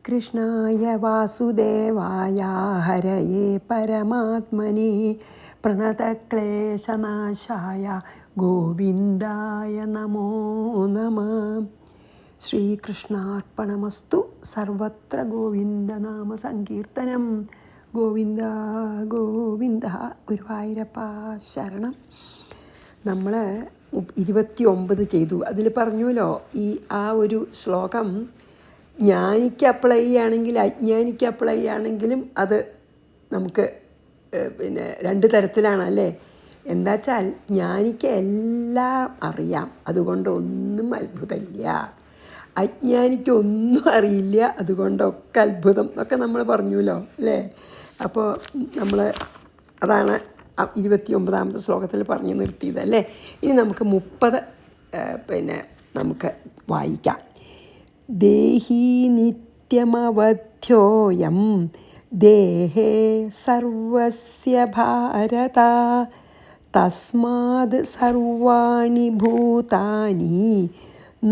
കൃഷ്ണായ വാസുദേവായ ഹരയേ പരമാത്മനെ പ്രണതക്ലേശനാശായ ഗോവിന്ദായ നമോ നമഃ. ശ്രീകൃഷ്ണാർപ്പണമസ്തു. സർവത്ര ഗോവിന്ദനാമ സങ്കീർത്തനം. ഗോവിന്ദ ഗോവിന്ദ. ഗുരുവായൂരപ്പ ശരണം. നമ്മൾ 29 ചെയ്തു. അതിൽ പറഞ്ഞുവല്ലോ ആ ഒരു ശ്ലോകം ജ്ഞാനിക്ക് അപ്ലൈ ചെയ്യുകയാണെങ്കിൽ അജ്ഞാനിക്ക് അപ്ലൈ ചെയ്യുകയാണെങ്കിലും അത് നമുക്ക് രണ്ട് തരത്തിലാണ് അല്ലേ. എന്താ വെച്ചാൽ ജ്ഞാനിക്ക് എല്ലാം അറിയാം, അതുകൊണ്ട് ഒന്നും അത്ഭുതമില്ല. അജ്ഞാനിക്ക് ഒന്നും അറിയില്ല, അതുകൊണ്ടൊക്കെ അത്ഭുതം എന്നൊക്കെ നമ്മൾ പറഞ്ഞുല്ലോ അല്ലേ. അപ്പോൾ നമ്മൾ അതാണ് 29ാമത്തെ ശ്ലോകത്തിൽ പറഞ്ഞു നിർത്തിയതല്ലേ. ഇനി നമുക്ക് 30 നമുക്ക് വായിക്കാം. ദേഹി നിത്യമവധ്യോയം ദേഹേ സർവസ്യ ഭാരത തസ്മാത് സർവാണി ഭൂതാനി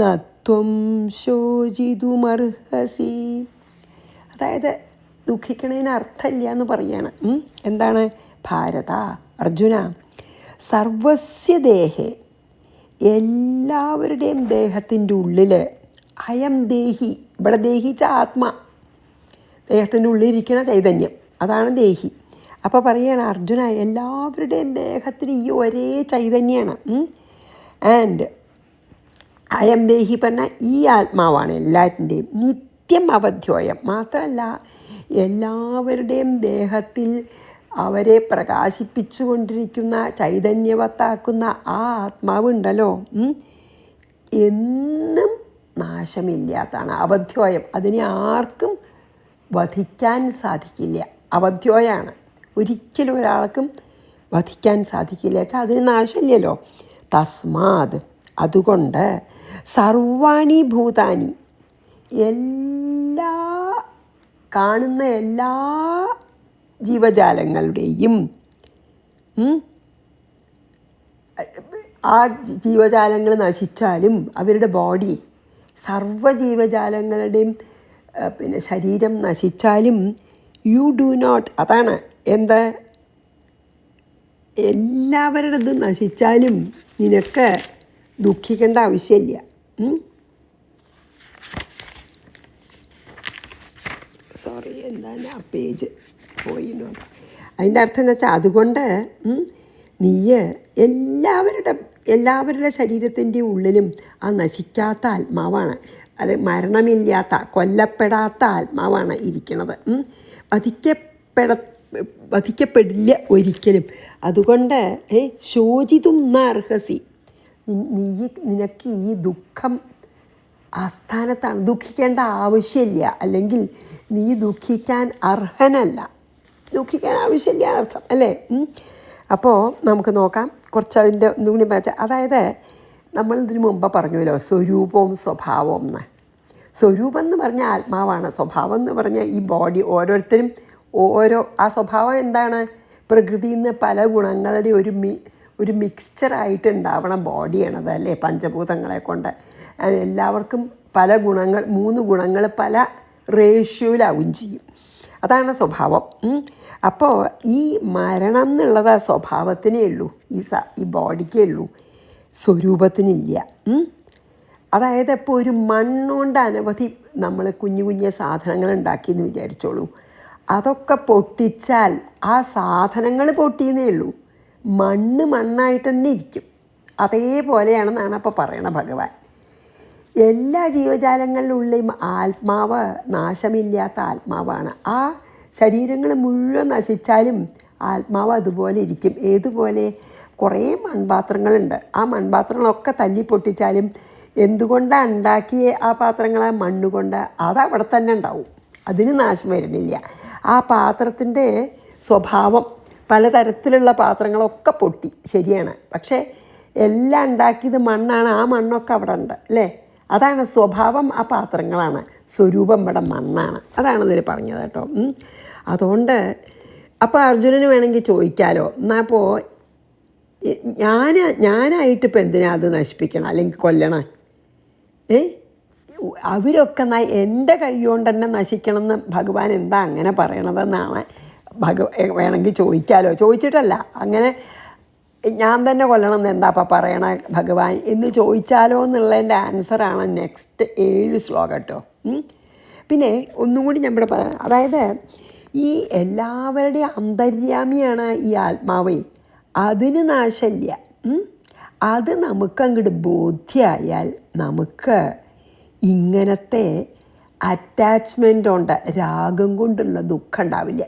നത്വം ശോചിതുമർഹസി. അതായത് ദുഃഖിക്കണതിന് അർത്ഥമില്ല എന്ന് പറയാണ്. എന്താണ്? ഭാരത, അർജുന, സർവസ്യ ദേഹേ, എല്ലാവരുടെയും ദേഹത്തിൻ്റെ ഉള്ളിൽ, അയം ദേഹി, ഇവിടെ ദേഹിച്ച ആത്മ, ദേഹത്തിൻ്റെ ഉള്ളിലിരിക്കണ ചൈതന്യം, അതാണ് ദേഹി. അപ്പോൾ പറയുകയാണ് അർജുന, എല്ലാവരുടെയും ദേഹത്തിൽ ഈ ഒരേ ചൈതന്യമാണ്. ആൻഡ് അയം ദേഹി പറഞ്ഞാൽ ഈ ആത്മാവാണ് എല്ലാറ്റിൻ്റെയും. നിത്യം അവധ്യോയം, മാത്രമല്ല എല്ലാവരുടെയും ദേഹത്തിൽ അവരെ പ്രകാശിപ്പിച്ചുകൊണ്ടിരിക്കുന്ന, ചൈതന്യവത്താക്കുന്ന ആ ആത്മാവുണ്ടല്ലോ, എന്നും നാശമില്ലാത്തതാണ്. അവധ്യോയം, അതിനെ ആർക്കും വധിക്കാൻ സാധിക്കില്ല. അവധ്യോയാണ്, ഒരിക്കലും ഒരാൾക്കും വധിക്കാൻ സാധിക്കില്ല. വെച്ചാൽ അതിന് നാശമില്ലല്ലോ. തസ്മാത്, അതുകൊണ്ട്, സർവാണി ഭൂതാനി, എല്ലാ കാണുന്ന എല്ലാ ജീവജാലങ്ങളുടെയും, ആ ജീവജാലങ്ങൾ നശിച്ചാലും അവരുടെ ബോഡി, സർവ്വജീവജാലങ്ങളുടെയും ശരീരം നശിച്ചാലും യു ഡു നോട്ട്, അതാണ് എന്താ, എല്ലാവരുടേത് നശിച്ചാലും നിനക്ക് ദുഃഖിക്കേണ്ട ആവശ്യമില്ല. സോറി, എന്താണ് ആ പേജ് പോയിട്ടുണ്ട്. അതിൻ്റെ അർത്ഥം എന്ന് വെച്ചാൽ, അതുകൊണ്ട് നീ എല്ലാവരുടെ ശരീരത്തിൻ്റെ ഉള്ളിലും ആ നശിക്കാത്ത ആത്മാവാണ്, അത് മരണമില്ലാത്ത, കൊല്ലപ്പെടാത്ത ആത്മാവാണ് ഇരിക്കുന്നത്. വധിക്കപ്പെടില്ല ഒരിക്കലും. അതുകൊണ്ട് ശോചിതും അർഹസി, നിനക്ക് ഈ ദുഃഖം ആസ്ഥാനത്താണ്, ദുഃഖിക്കേണ്ട ആവശ്യമില്ല. അല്ലെങ്കിൽ നീ ദുഃഖിക്കാൻ അർഹനല്ല, ദുഃഖിക്കാൻ ആവശ്യമില്ല അർത്ഥം അല്ലേ. അപ്പോൾ നമുക്ക് നോക്കാം കുറച്ച് അതിൻ്റെ ഒന്നുകൂടി വെച്ചാൽ, അതായത് നമ്മൾ ഇതിന് മുമ്പ് പറഞ്ഞുവല്ലോ സ്വരൂപവും സ്വഭാവവും എന്ന്. സ്വരൂപം എന്ന് പറഞ്ഞാൽ ആത്മാവാണ്, സ്വഭാവം എന്ന് പറഞ്ഞാൽ ഈ ബോഡി. ഓരോരുത്തരും ഓരോ ആ സ്വഭാവം എന്താണ്? പ്രകൃതിയിൽ നിന്ന് പല ഗുണങ്ങളുടെ ഒരു മിക്സ്ചറായിട്ട് ഉണ്ടാവണം ബോഡിയാണത് അല്ലേ, പഞ്ചഭൂതങ്ങളെ കൊണ്ട്. എല്ലാവർക്കും പല ഗുണങ്ങൾ, 3 ഗുണങ്ങൾ പല റേഷ്യോയിലാവും ചെയ്യും. അതാണ് സ്വഭാവം. അപ്പോൾ ഈ മരണം എന്നുള്ളത് ആ സ്വഭാവത്തിനേ ഉള്ളൂ, ഈ ബോഡിക്കേ ഉള്ളൂ, സ്വരൂപത്തിനില്ല. അതായത് ഇപ്പോൾ ഒരു മണ്ണുകൊണ്ട് അനവധി നമ്മൾ കുഞ്ഞു കുഞ്ഞു സാധനങ്ങൾ ഉണ്ടാക്കിയെന്ന് വിചാരിച്ചോളൂ. അതൊക്കെ പൊട്ടിച്ചാൽ ആ സാധനങ്ങൾ പൊട്ടിയെന്നേ ഉള്ളൂ, മണ്ണായിട്ട് തന്നെ ഇരിക്കും. അതേപോലെയാണെന്നാണ് അപ്പോൾ പറയണ ഭഗവാൻ. എല്ലാ ജീവജാലങ്ങളിലുള്ളയും ആത്മാവ് നാശമില്ലാത്ത ആത്മാവാണ്. ആ ശരീരങ്ങൾ മുഴുവൻ നശിച്ചാലും ആത്മാവ് അതുപോലെ ഇരിക്കും. ഏതുപോലെ? കുറേ മൺപാത്രങ്ങളുണ്ട്, ആ മൺപാത്രങ്ങളൊക്കെ തല്ലി പൊട്ടിച്ചാലും എന്തുകൊണ്ടാണ് ഉണ്ടാക്കിയ ആ പാത്രങ്ങളെ മണ്ണുകൊണ്ട്, അതവിടെ തന്നെ ഉണ്ടാവും, അതിന് നാശം വരുന്നില്ല. ആ പാത്രത്തിൻ്റെ സ്വഭാവം, പലതരത്തിലുള്ള പാത്രങ്ങളൊക്കെ പൊട്ടി, ശരിയാണ്. പക്ഷേ എല്ലാം ഉണ്ടാക്കിയത് മണ്ണാണ്, ആ മണ്ണൊക്കെ അവിടെ ഉണ്ട് അല്ലേ. അതാണ് സ്വഭാവം, ആ പാത്രങ്ങളാണ്. സ്വരൂപം ഇവിടെ മണ്ണാണ്. അതാണ് ഇതിൽ പറഞ്ഞത് കേട്ടോ. അതുകൊണ്ട് അപ്പോൾ അർജുനന് വേണമെങ്കിൽ ചോദിക്കാമല്ലോ, എന്നാൽ അപ്പോൾ ഞാനായിട്ട് ഇപ്പം എന്തിനാ അത് നശിപ്പിക്കണം അല്ലെങ്കിൽ കൊല്ലണം? അവരൊക്കെ എൻ്റെ കൈ കൊണ്ട് തന്നെ നശിക്കണമെന്ന് ഭഗവാൻ എന്താ അങ്ങനെ പറയണതെന്നാണ് വേണമെങ്കിൽ ചോദിക്കാമല്ലോ. ചോദിച്ചിട്ടല്ല, അങ്ങനെ ഞാൻ തന്നെ കൊല്ലണം എന്ന് എന്താ അപ്പം പറയണ ഭഗവാൻ എന്ന് ചോദിച്ചാലോ എന്നുള്ളതിൻ്റെ ആൻസറാണ് നെക്സ്റ്റ് 7 ശ്ലോകം കേട്ടോ. പിന്നെ ഒന്നും കൂടി ഞാൻ ഇവിടെ പറയാം. അതായത് ഈ എല്ലാവരുടെയും അന്തര്യാമിയാണ് ഈ ആത്മാവേ. അതിന് നാശമില്ല. അത് നമുക്കങ്ങോട്ട് ബോധ്യമായാൽ നമുക്ക് ഇങ്ങനത്തെ അറ്റാച്ച്മെൻ്റ് ഉണ്ട്, രാഗം കൊണ്ടുള്ള ദുഃഖം ഉണ്ടാവില്ല.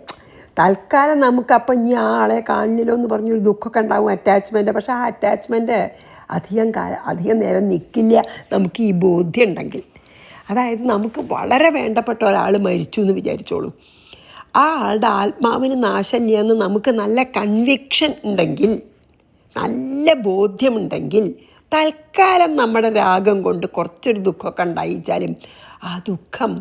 തൽക്കാലം നമുക്കപ്പം ഇനി ആ ആളെ കാണില്ലല്ലോ എന്ന് പറഞ്ഞൊരു ദുഃഖമൊക്കെ ഉണ്ടാവും, അറ്റാച്ച്മെൻറ്റ്. പക്ഷേ ആ അറ്റാച്ച്മെൻറ്റ് അധികം നേരം നിൽക്കില്ല നമുക്ക് ഈ ബോധ്യം ഉണ്ടെങ്കിൽ. അതായത് നമുക്ക് വളരെ വേണ്ടപ്പെട്ട ഒരാൾ മരിച്ചു എന്ന് വിചാരിച്ചോളൂ. ആ ആളുടെ ആത്മാവിന് നാശമില്ല എന്ന് നമുക്ക് നല്ല കൺവിക്ഷൻ ഉണ്ടെങ്കിൽ, നല്ല ബോധ്യമുണ്ടെങ്കിൽ, തൽക്കാലം നമ്മുടെ രാഗം കൊണ്ട് കുറച്ചൊരു ദുഃഖമൊക്കെ ഉണ്ടായിച്ചാലും ആ ദുഃഖം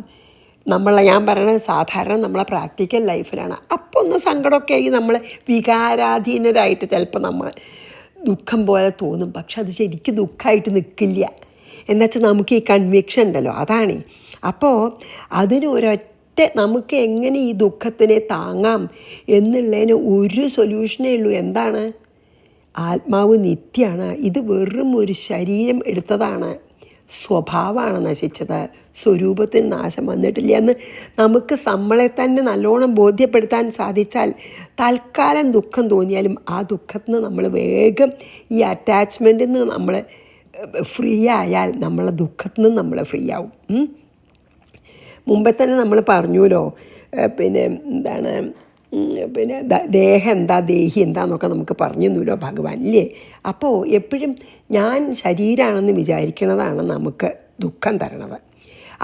ഞാൻ പറയണത് സാധാരണ നമ്മളെ പ്രാക്ടിക്കൽ ലൈഫിലാണ്. അപ്പോൾ ഒന്ന് സങ്കടമൊക്കെ ആയി നമ്മൾ വികാരാധീനരായിട്ട് ചിലപ്പോൾ നമ്മൾ ദുഃഖം പോലെ തോന്നും. പക്ഷെ അത് ശരിക്കും ദുഃഖമായിട്ട് നിൽക്കില്ല. എന്നുവെച്ചാൽ നമുക്ക് ഈ കൺവിക്ഷൻ ഉണ്ടല്ലോ, അതാണ്. അപ്പോൾ നമുക്ക് എങ്ങനെ ഈ ദുഃഖത്തിനെ താങ്ങാം എന്നുള്ളതിന് ഒരു സൊല്യൂഷനേ ഉള്ളൂ. എന്താണ്? ആത്മാവ് നിത്യമാണ്. ഇത് വെറും ഒരു ശരീരം എടുത്തതാണ്. സ്വഭാവമാണ് നശിച്ചത്, സ്വരൂപത്തിന് നാശം വന്നിട്ടില്ല എന്ന് നമുക്ക് നമ്മളെ തന്നെ നല്ലോണം ബോധ്യപ്പെടുത്താൻ സാധിച്ചാൽ തൽക്കാലം ദുഃഖം തോന്നിയാലും ആ ദുഃഖത്തിൽ നിന്ന് നമ്മൾ വേഗം ഈ അറ്റാച്ച്മെൻറ്റിൽ നിന്ന് നമ്മൾ ഫ്രീ ആയാൽ നമ്മളെ ദുഃഖത്തിൽ നിന്ന് നമ്മൾ ഫ്രീ ആവും. മുമ്പേ തന്നെ നമ്മൾ പറഞ്ഞുല്ലോ, ദേഹം എന്താ ദേഹി എന്താന്നൊക്കെ നമുക്ക് പറഞ്ഞു തന്നല്ലോ ഭഗവാൻ, ഇല്ലേ? അപ്പോൾ എപ്പോഴും ഞാൻ ശരീരമാണെന്ന് വിചാരിക്കണതാണ് നമുക്ക് ദുഃഖം തരണത്.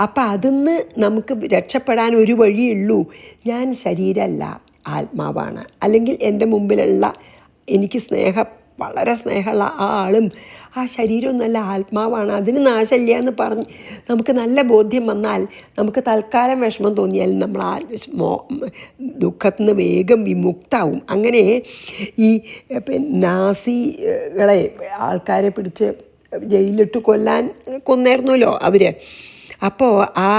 അപ്പം അതിന്ന് നമുക്ക് രക്ഷപ്പെടാൻ ഒരു വഴിയുള്ളൂ. ഞാൻ ശരീരമല്ല, ആത്മാവാണ്. അല്ലെങ്കിൽ എൻ്റെ മുമ്പിലുള്ള എനിക്ക് വളരെ സ്നേഹമുള്ള ആ ആളും ആ ശരീരമൊന്നുമല്ല, ആത്മാവാണ്, അതിന് നാശമില്ല എന്ന് പറഞ്ഞ് നമുക്ക് നല്ല ബോധ്യം വന്നാൽ നമുക്ക് തൽക്കാലം വിഷമം തോന്നിയാലും നമ്മൾ ആ ദുഃഖത്തിൽ നിന്ന് വേഗം വിമുക്താവും. അങ്ങനെ ഈ നാസികളെ ആൾക്കാരെ പിടിച്ച് ജയിലിലിട്ട് കൊന്നായിരുന്നല്ലോ അവർ. അപ്പോൾ ആ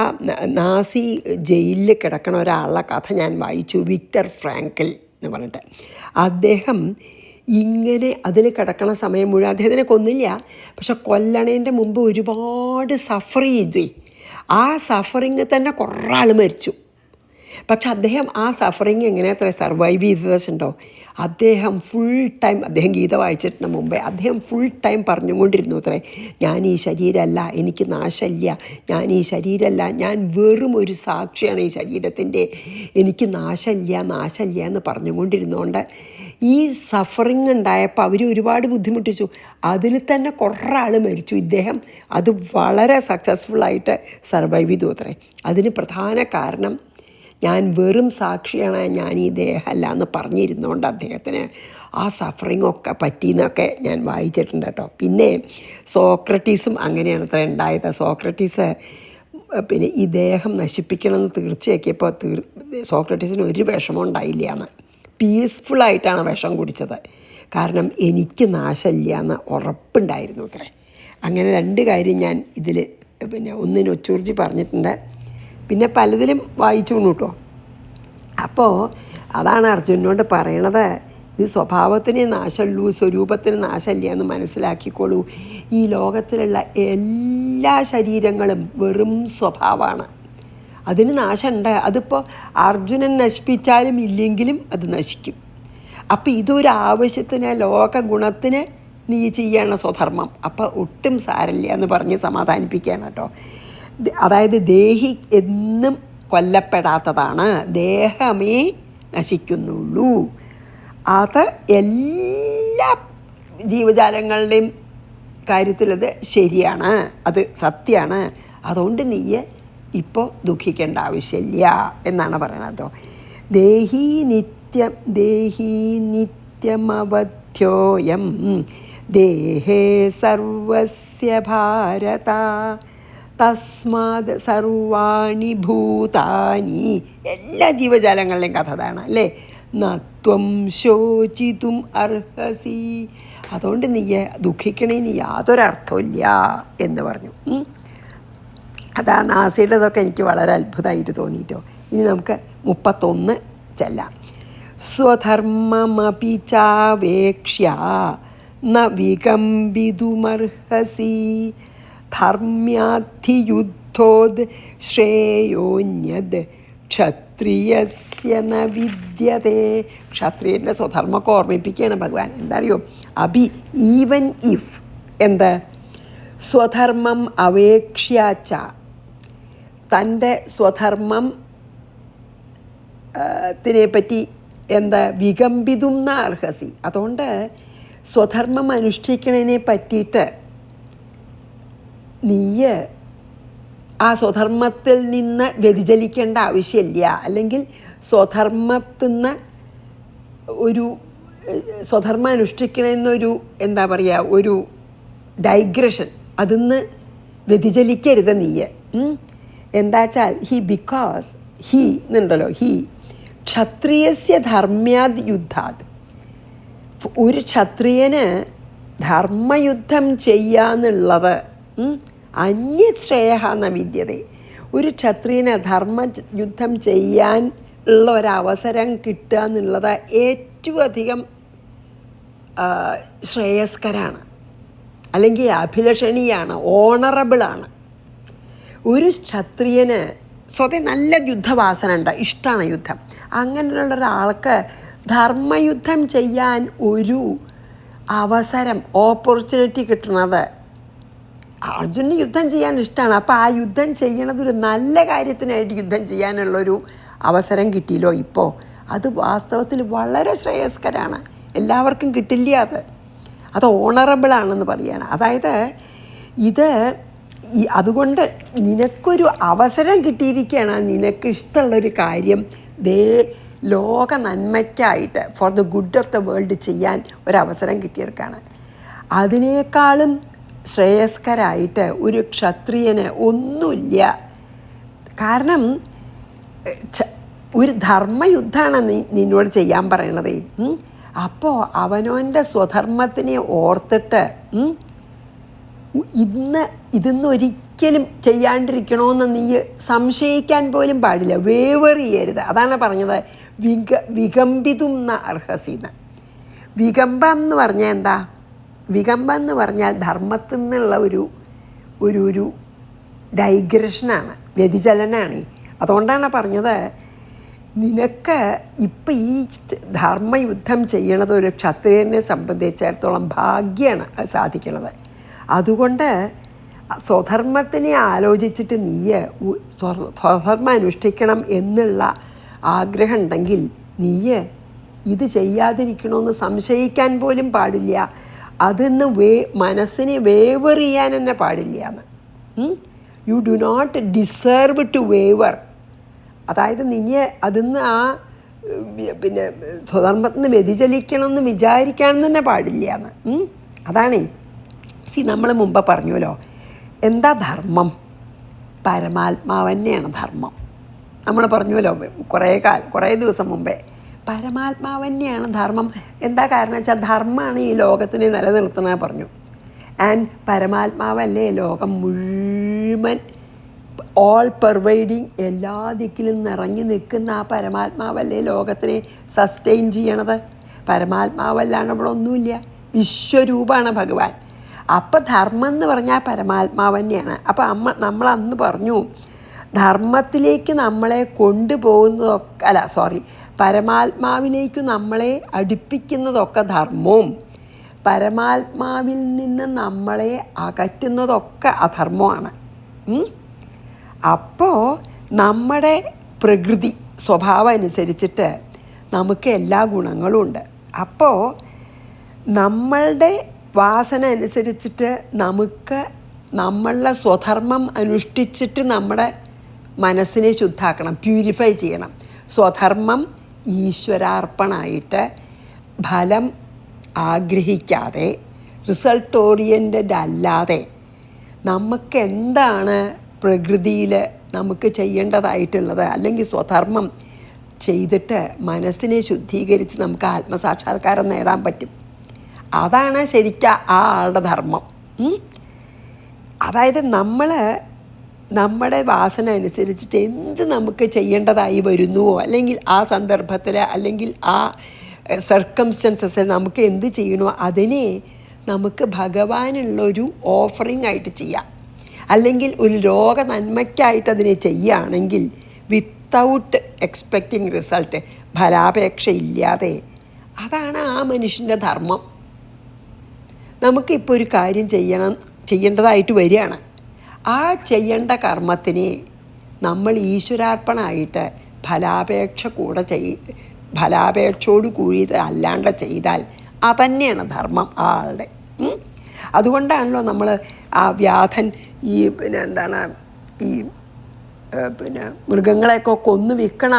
നാസി ജയിലിൽ കിടക്കണ ഒരാളുടെ കഥ ഞാൻ വായിച്ചു, വിക്ടർ ഫ്രാങ്കൽ എന്ന് പറഞ്ഞിട്ട്. അദ്ദേഹം ഇങ്ങനെ അതിൽ കിടക്കണ സമയം മുഴുവൻ അദ്ദേഹത്തിനെ കൊന്നില്ല, പക്ഷെ കൊല്ലണേൻ്റെ മുമ്പ് ഒരുപാട് സഫർ ചെയ്തു. ആ സഫറിങ് തന്നെ കുറേ ആൾ മരിച്ചു. പക്ഷെ അദ്ദേഹം ആ സഫറിങ് എങ്ങനെ അത്ര സർവൈവ് ചെയ്തതുണ്ടോ? അദ്ദേഹം ഫുൾ ടൈം, അദ്ദേഹം ഗീത വായിച്ചിട്ടുണ്ട് മുമ്പേ, അദ്ദേഹം ഫുൾ ടൈം പറഞ്ഞുകൊണ്ടിരുന്നു അത്രേ, ഞാൻ ഈ ശരീരമല്ല, എനിക്ക് നാശമില്ല, ഞാൻ ഈ ശരീരമല്ല, ഞാൻ വെറും ഒരു സാക്ഷിയാണ് ഈ ശരീരത്തിൻ്റെ, എനിക്ക് നാശമില്ല എന്ന് പറഞ്ഞുകൊണ്ടിരുന്നുകൊണ്ട് ഈ സഫറിങ് ഉണ്ടായപ്പോൾ അവർ ഒരുപാട് ബുദ്ധിമുട്ടിച്ചു. അതിൽ തന്നെ കുറേ ആൾ മരിച്ചു. ഇദ്ദേഹം അത് വളരെ സക്സസ്ഫുള്ളായിട്ട് സർവൈവ് ചെയ്തു അത്രേ. അതിന് പ്രധാന കാരണം ഞാൻ വെറും സാക്ഷിയാണ്, ഞാൻ ഈ ദേഹമല്ല എന്ന് പറഞ്ഞിരുന്നുകൊണ്ട് അദ്ദേഹത്തിന് ആ സഫറിങ്ങൊക്കെ പറ്റിയെന്നൊക്കെ ഞാൻ വായിച്ചിട്ടുണ്ട് കേട്ടോ. പിന്നെ സോക്രട്ടീസും അങ്ങനെയാണ് അത്ര ഉണ്ടായത്. സോക്രട്ടീസ് ഈ ദേഹം നശിപ്പിക്കണമെന്ന് തീർച്ചയാക്കിയപ്പോൾ സോക്രട്ടീസിന് ഒരു വിഷമം ഉണ്ടായില്ല എന്ന്, പീസ്ഫുള്ളായിട്ടാണ് വിഷം കുടിച്ചത്. കാരണം എനിക്ക് നാശമില്ല എന്ന് ഉറപ്പുണ്ടായിരുന്നു അത്രേ. അങ്ങനെ 2 കാര്യം ഞാൻ ഇതിൽ ഒന്നിന് ഒച്ചൂർജി പറഞ്ഞിട്ടുണ്ട്, പിന്നെ പലതിലും വായിച്ചു കേട്ടോ. അപ്പോൾ അതാണ് അർജുനനോട് പറയണത്, ഇത് സ്വഭാവത്തിന് നാശമുള്ളൂ, സ്വരൂപത്തിന് നാശമില്ല എന്ന് മനസ്സിലാക്കിക്കോളൂ. ഈ ലോകത്തിലുള്ള എല്ലാ ശരീരങ്ങളും വെറും സ്വഭാവമാണ്, അതിന് നാശമുണ്ട്. അതിപ്പോൾ അർജുനൻ നശിപ്പിച്ചാലും ഇല്ലെങ്കിലും അത് നശിക്കും. അപ്പോൾ ഇതൊരാവശ്യത്തിന്, ലോക ഗുണത്തിന് നീ ചെയ്യണ സ്വധർമ്മം, അപ്പോൾ ഒട്ടും സാരമില്ല എന്ന് പറഞ്ഞ് സമാധാനിപ്പിക്കുകയാണ് കേട്ടോ. അതായത് ദേഹി എന്നും കൊല്ലപ്പെടാത്തതാണ്, ദേഹമേ നശിക്കുന്നുള്ളൂ. അത് എല്ലാ ജീവജാലങ്ങളുടെയും കാര്യത്തിലത് ശരിയാണ്, അത് സത്യമാണ്. അതുകൊണ്ട് നീ ഇപ്പോൾ ദുഃഖിക്കേണ്ട ആവശ്യമില്ല എന്നാണ് പറയണത് കേട്ടോ. ദേഹി നിത്യമവധ്യോയം ദേഹേ സർവസ്യ ഭാരത തസ്മാത് സർവാണി ഭൂതാനി. എല്ലാ ജീവജാലങ്ങളുടെയും കഥ അതാണ് അല്ലേ. നത്വം ശോചിതും അർഹസി. അതുകൊണ്ട് നീ ദുഃഖിക്കണേന് യാതൊരർത്ഥമില്ല എന്ന് പറഞ്ഞു. അതാ നാസിയുടേതൊക്കെ എനിക്ക് വളരെ അത്ഭുതമായിട്ട് തോന്നിയിട്ടോ. ഇനി നമുക്ക് 31 ചെല്ലാം. സ്വധർമ്മമപി ചാവേക്ഷ്യ ന വികമ്പിതുമർഹസി ധർമ്മ്യാധിയുദ്ധോദ് ശ്രേയോന്യത് ക്ഷത്രിയസ്യ ന വിദ്യതേ. ക്ഷത്രിയൻ്റെ സ്വധർമ്മമൊക്കെ ഓർമ്മിപ്പിക്കുകയാണ് ഭഗവാൻ. എന്താ അറിയോ? അഭി ഈവൻ ഇഫ് എന്ത് സ്വധർമ്മം അവേക്ഷ്യാച്ച, തൻ്റെ സ്വധർമ്മം ത്തിനെപ്പറ്റി എന്താ വികമ്പിതും ന അർഹസി. അതുകൊണ്ട് സ്വധർമ്മം അനുഷ്ഠിക്കണതിനെ പറ്റിയിട്ട് നീ ആ സ്വധർമ്മത്തിൽ നിന്ന് വ്യതിചലിക്കേണ്ട ആവശ്യമില്ല. അല്ലെങ്കിൽ സ്വധർമ്മത്തിൽ നിന്ന് ഒരു സ്വധർമ്മം അനുഷ്ഠിക്കണമെന്നൊരു എന്താ പറയുക, ഒരു ഡൈഗ്രഷൻ, അതിന്ന് വ്യതിചലിക്കരുത് നീ. എന്താ വെച്ചാൽ ബിക്കോസ് എന്നുണ്ടല്ലോ, ക്ഷത്രിയസ്യ ധർമ്മ്യാദ് യുദ്ധാത്. ഒരു ക്ഷത്രിയന് ധർമ്മയുദ്ധം ചെയ്യാന്നുള്ളത് അന്യശ്രേയ എന്ന വിദ്യത. ഒരു ക്ഷത്രിയന് ധർമ്മയുദ്ധം ചെയ്യാൻ ഉള്ള ഒരവസരം കിട്ടുക എന്നുള്ളത് ഏറ്റവും അധികം ശ്രേയസ്കരാണ്, അല്ലെങ്കിൽ അഭിലഷണീയാണ്, ഓണറബിളാണ്. ഒരു ക്ഷത്രിയന് സ്വതം നല്ല യുദ്ധവാസന ഉണ്ട്, ഇഷ്ടമാണ് യുദ്ധം. അങ്ങനെയുള്ള ഒരാൾക്ക് ധർമ്മയുദ്ധം ചെയ്യാൻ ഒരു അവസരം, ഓപ്പർച്യൂണിറ്റി കിട്ടുന്നത്, അർജുനന് യുദ്ധം ചെയ്യാൻ ഇഷ്ടമാണ്. അപ്പോൾ ആ യുദ്ധം ചെയ്യണത് ഒരു നല്ല കാര്യത്തിനായിട്ട് യുദ്ധം ചെയ്യാനുള്ളൊരു അവസരം കിട്ടിയല്ലോ ഇപ്പോൾ. അത് വാസ്തവത്തിൽ വളരെ ശ്രേയസ്കരാണ്, എല്ലാവർക്കും കിട്ടില്ല. അത് ഓണറബിളാണെന്ന് പറയുകയാണ്. അതായത് അതുകൊണ്ട് നിനക്കൊരു അവസരം കിട്ടിയിരിക്കുകയാണ്, നിനക്ക് ഇഷ്ടമുള്ളൊരു കാര്യം ലോക നന്മയ്ക്കായിട്ട്, for the good of the world ചെയ്യാൻ ഒരവസരം കിട്ടിയിരിക്കുകയാണ്. അതിനേക്കാളും ശ്രേയസ്കരായിട്ട് ഒരു ക്ഷത്രിയന് ഒന്നുമില്ല. കാരണം ഒരു ധർമ്മയുദ്ധമാണ് നിന്നോട് ചെയ്യാൻ പറയണതേ. അപ്പോൾ അവനവൻ്റെ സ്വധർമ്മത്തിനെ ഓർത്തിട്ട് ഇതൊന്നും ഒരിക്കലും ചെയ്യാണ്ടിരിക്കണമെന്ന് നീ സംശയിക്കാൻ പോലും പാടില്ല, വേവർ ചെയ്യരുത്. അതാണ് പറഞ്ഞത് വികമ്പിതും ന അർഹസിന്ന്. വികമ്പം എന്ന് പറഞ്ഞാൽ എന്താ? വികമ്പം എന്ന് പറഞ്ഞാൽ ധർമ്മത്തിൽ നിന്നുള്ള ഒരു ഡൈഗ്രഷനാണ്, വ്യതിചലനാണ്. അതുകൊണ്ടാണ് പറഞ്ഞത് നിനക്ക് ഇപ്പം ഈ ധർമ്മയുദ്ധം ചെയ്യണത് ഒരു ക്ഷത്രിയനെ സംബന്ധിച്ചിടത്തോളം ഭാഗ്യമാണ് സാധിക്കണത്. അതുകൊണ്ട് സ്വധർമ്മത്തിനെ ആലോചിച്ചിട്ട് നീ സ്വധർമ്മം അനുഷ്ഠിക്കണം എന്നുള്ള ആഗ്രഹം ഉണ്ടെങ്കിൽ നീ ഇത് ചെയ്യാതിരിക്കണമെന്ന് സംശയിക്കാൻ പോലും പാടില്ല. അതിന്ന് മനസ്സിനെ വേവർ ചെയ്യാൻ തന്നെ പാടില്ല എന്ന്. You do not deserve to waver. അതായത് നീ അതിന്ന് പിന്നെ സ്വധർമ്മത്തിൽ നിന്ന് വ്യതിചലിക്കണമെന്ന് വിചാരിക്കാൻ തന്നെ പാടില്ല എന്ന്. അതാണേ നമ്മൾ മുമ്പ് പറഞ്ഞല്ലോ, എന്താ ധർമ്മം? പരമാത്മാവ് തന്നെയാണ് ധർമ്മം. നമ്മൾ പറഞ്ഞുവല്ലോ കുറേ ദിവസം മുമ്പേ, പരമാത്മാവ് തന്നെയാണ് ധർമ്മം. എന്താ കാരണം വെച്ചാൽ ധർമ്മമാണ് ഈ ലോകത്തിനെ നിലനിർത്തുന്നത് പറഞ്ഞു. ആൻഡ് പരമാത്മാവല്ലേ ലോകം മുഴുവൻ ഓൾ പെർവൈഡിങ്, എല്ലാ ദിക്കിലും നിറഞ്ഞു നിൽക്കുന്ന ആ പരമാത്മാവല്ലേ ലോകത്തിനെ സസ്റ്റെയിൻ ചെയ്യണത്. പരമാത്മാവല്ലാണ്ട് ഇവിടെ ഒന്നുമില്ല, വിശ്വരൂപമാണ് ഭഗവാൻ. അപ്പം ധർമ്മം എന്ന് പറഞ്ഞാൽ പരമാത്മാവ് തന്നെയാണ്. അപ്പം നമ്മൾ അന്ന് പറഞ്ഞു, ധർമ്മത്തിലേക്ക് നമ്മളെ കൊണ്ടുപോകുന്നതൊക്കെ പരമാത്മാവിലേക്ക് നമ്മളെ അടുപ്പിക്കുന്നതൊക്കെ ധർമ്മവും പരമാത്മാവിൽ നിന്ന് നമ്മളെ അകറ്റുന്നതൊക്കെ അധർമ്മമാണ്. അപ്പോൾ നമ്മുടെ പ്രകൃതി സ്വഭാവം അനുസരിച്ചിട്ട് നമുക്ക് എല്ലാ ഗുണങ്ങളും ഉണ്ട്. അപ്പോൾ നമ്മളുടെ വാസന അനുസരിച്ചിട്ട് നമുക്ക് നമ്മളുടെ സ്വധർമ്മം അനുഷ്ഠിച്ചിട്ട് നമ്മുടെ മനസ്സിനെ ശുദ്ധാക്കണം, പ്യൂരിഫൈ ചെയ്യണം. സ്വധർമ്മം ഈശ്വരാർപ്പണമായിട്ട് ഫലം ആഗ്രഹിക്കാതെ, റിസൾട്ട് ഓറിയൻറ്റഡ് അല്ലാതെ നമുക്ക് എന്താണ് പ്രകൃതിയിൽ നമുക്ക് ചെയ്യേണ്ടതായിട്ടുള്ളത്, അല്ലെങ്കിൽ സ്വധർമ്മം ചെയ്തിട്ട് മനസ്സിനെ ശുദ്ധീകരിച്ച് നമുക്ക് ആത്മസാക്ഷാത്കാരം നേടാൻ പറ്റും. അതാണ് ശരിക്കും ആ ആളുടെ ധർമ്മം. അതായത് നമ്മുടെ വാസന അനുസരിച്ചിട്ട് എന്ത് നമുക്ക് ചെയ്യേണ്ടതായി വരുന്നുവോ, അല്ലെങ്കിൽ ആ സന്ദർഭത്തിൽ അല്ലെങ്കിൽ ആ സർക്കംസ്റ്റൻസസിൽ നമുക്ക് എന്ത് ചെയ്യണോ അതിനെ നമുക്ക് ഭഗവാനുള്ളൊരു ഓഫറിംഗ് ആയിട്ട് ചെയ്യാം. അല്ലെങ്കിൽ ഒരു ലോക നന്മയ്ക്കായിട്ട് അതിനെ ചെയ്യുകയാണെങ്കിൽ വിത്തൗട്ട് എക്സ്പെക്റ്റിംഗ് റിസൾട്ട്, ഫലാപേക്ഷ ഇല്ലാതെ, അതാണ് ആ മനുഷ്യൻ്റെ ധർമ്മം. നമുക്കിപ്പോൾ ഒരു കാര്യം ചെയ്യേണ്ടതായിട്ട് വരികയാണ്. ആ ചെയ്യേണ്ട കർമ്മത്തിനെ നമ്മൾ ഈശ്വരാർപ്പണമായിട്ട് ഫലാപേക്ഷയോട് കൂടി അല്ലാണ്ട് ചെയ്താൽ അതന്നെയാണ് ധർമ്മം ആളുടെ. അതുകൊണ്ടാണല്ലോ നമ്മൾ ആ വ്യാധൻ ഈ ഈ മൃഗങ്ങളെയൊക്കെ കൊന്നു വിൽക്കണ